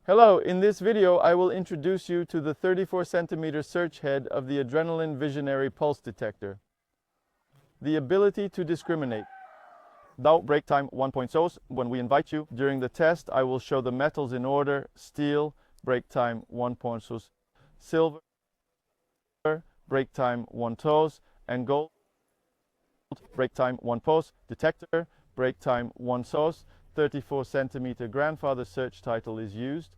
Hello, in this video I will introduce you to the 34 centimeter search head of the Adrenalin Visionary pulse detector. The ability to discriminate. Thou break time 1.0. When we invite you during the test, I will show the metals in order: steel, break time 1.0, silver, break time 1 toes, and gold, break time 1 pose. Detector, break time 1 toes. 34 centimeter grandfather search title is used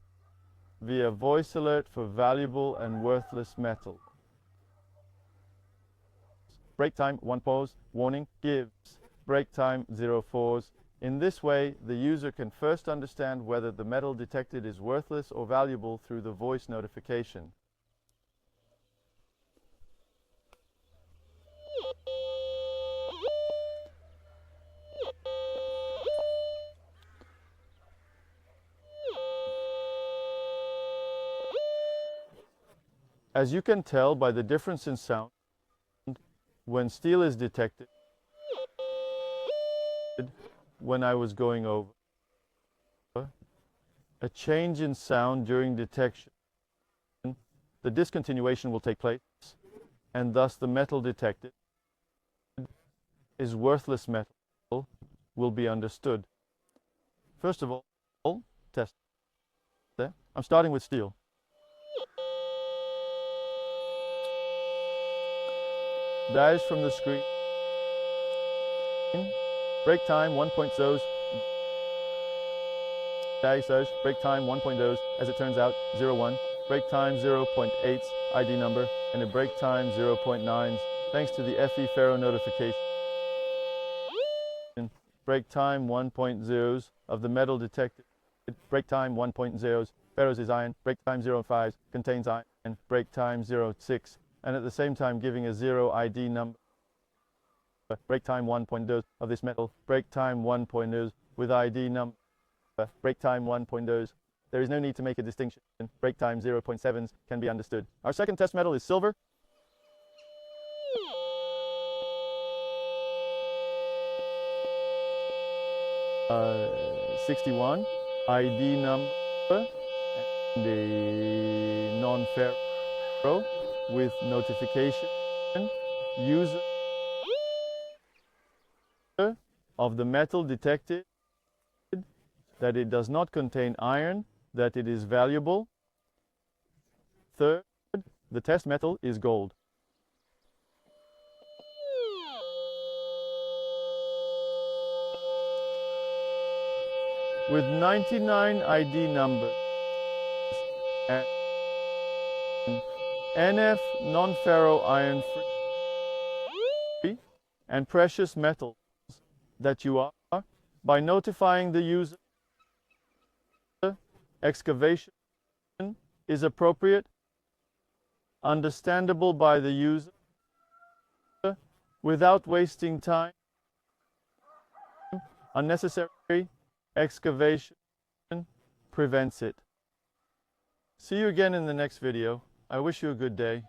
via voice alert for valuable and worthless metal. Break time 1 pose warning gives break time 0.4. In this way, the user can first understand whether the metal detected is worthless or valuable through the voice notification. As you can tell by the difference in sound, when steel is detected, when I was going over, a change in sound during detection, the discontinuation will take place, and thus the metal detected is worthless metal will be understood. First of all, test. There. I'm starting with steel. Dies from the screen. Break time 1.0. Dies break time 1.0. As it turns out, 01. Break time 0.8 ID number and a break time 0.9 thanks to the FE Ferro notification. Break time 1.0 of the metal detected. Break time 1.0. Ferrous is iron. Break time 0.5 contains iron. And break time 0.6. And at the same time giving a 0 ID number. Break time 1.0 of this metal. Break time 1.0 with ID number. Break time 1.0. There is no need to make a distinction. Break time 0.7s can be understood. Our second test metal is silver. Uh, 61 ID number and a non-ferro with notification user of the metal detected that it does not contain iron, that it is valuable. Third, the test metal is gold. With 99 ID numbers and NF non-ferro iron free and precious metals that you are, by notifying the user, excavation is appropriate, understandable by the user, without wasting time, unnecessary excavation prevents it. See you again in the next video. I wish you a good day.